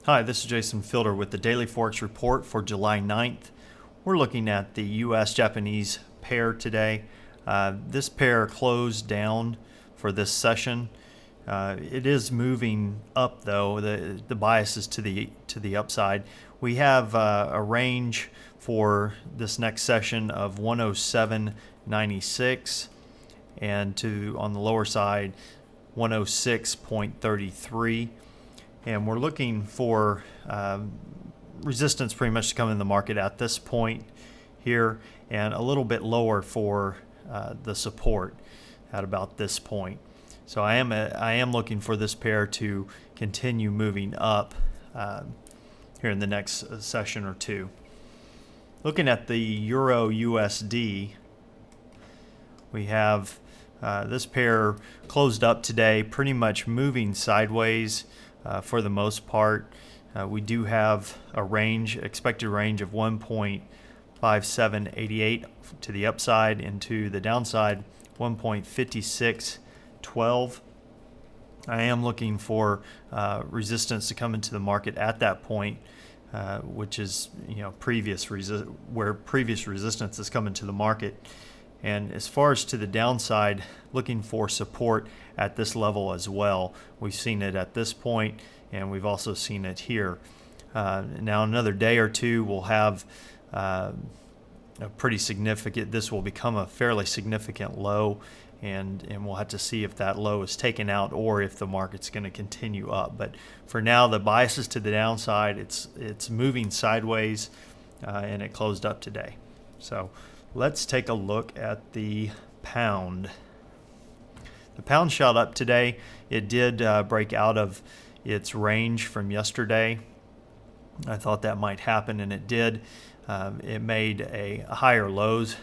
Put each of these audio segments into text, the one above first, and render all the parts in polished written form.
Hi, this is Jason Fielder with the Daily Forex Report for July 9th. We're looking at the US-Japanese pair today. This pair closed down for this session. It is moving up though. The bias is to the upside. We have a range for this next session of 107.96 and on the lower side 106.33. And we're looking for resistance pretty much to come in the market at this point here, and a little bit lower for the support at about this point. So I am looking for this pair to continue moving up here in the next session or two. Looking at the Euro USD, we have this pair closed up today, pretty much moving sideways. For the most part, we do have a expected range of 1.5788 to the upside, and to the downside 1.5612. I am looking for resistance to come into the market at that point, which is where previous resistance has come into the market. And as far as to the downside, looking for support at this level as well. We've seen it at this point, and we've also seen it here. Now another day or two we'll have a pretty significant, this will become a fairly significant low, and we'll have to see if that low is taken out or if the market's going to continue up. But for now, the bias is to the downside. It's moving sideways, and it closed up today. So let's take a look at the pound. The pound shot up today. It did break out of its range from yesterday. I thought that might happen, and it did. It made a higher lows,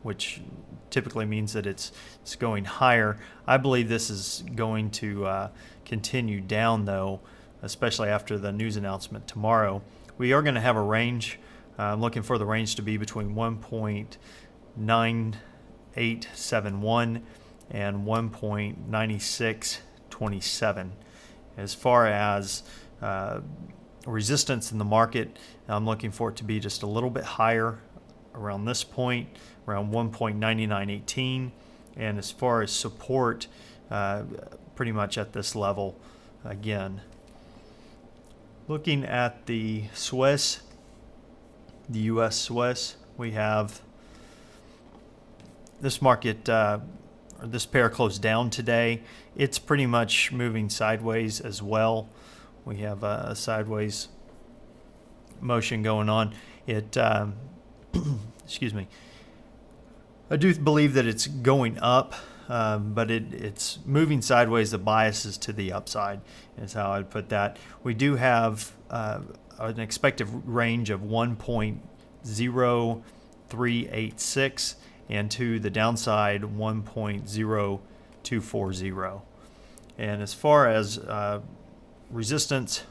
which typically means that it's going higher. I believe this is going to continue down, though, especially after the news announcement tomorrow. We are going to have a range. I'm looking for the range to be between 1.9871 and 1.9627. As far as resistance in the market, I'm looking for it to be just a little bit higher around this point, around 1.9918. And as far as support, pretty much at this level again. Looking at the Swiss, the US Swiss, we have this market, this pair closed down today. It's pretty much moving sideways as well. We have a sideways motion going on. It, excuse me. I do believe that it's going up, but it's moving sideways. The bias is to the upside, is how I'd put that. We do have an expected range of 1.0386 and to the downside 1.0240. And as far as resistance,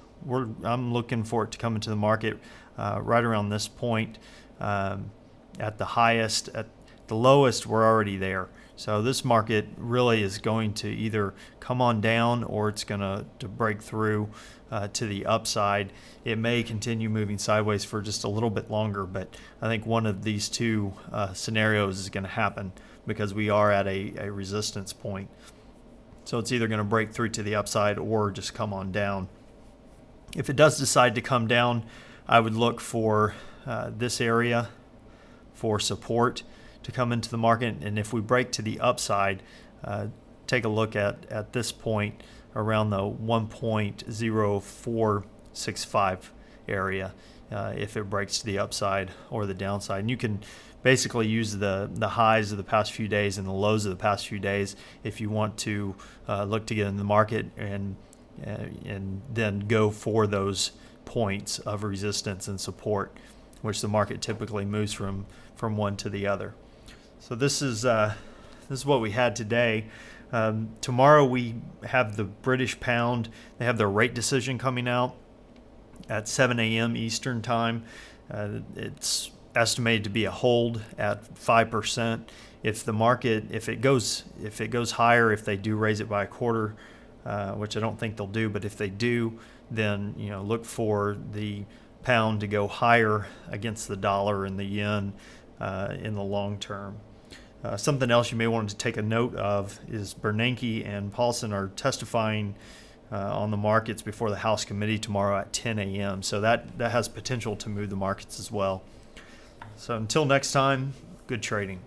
I'm looking for it to come into the market right around this point. At the highest, at the lowest, we're already there. So this market really is going to either come on down or it's going to break through to the upside. It may continue moving sideways for just a little bit longer, but I think one of these two scenarios is going to happen because we are at a resistance point. So it's either going to break through to the upside or just come on down. If it does decide to come down, I would look for this area for support to come into the market, and if we break to the upside, take a look at this point around the 1.0465 area if it breaks to the upside or the downside. And you can basically use the highs of the past few days and the lows of the past few days if you want to look to get in the market and then go for those points of resistance and support, which the market typically moves from one to the other. So this is what we had today. Tomorrow we have the British pound. They have their rate decision coming out at 7 a.m. Eastern time. It's estimated to be a hold at 5%. If the market, if it goes higher, if they do raise it by a quarter which I don't think they'll do. But if they do, then look for the pound to go higher against the dollar and the yen in the long term. Something else you may want to take a note of is Bernanke and Paulson are testifying on the markets before the House committee tomorrow at 10 a.m. So that has potential to move the markets as well. So until next time, good trading.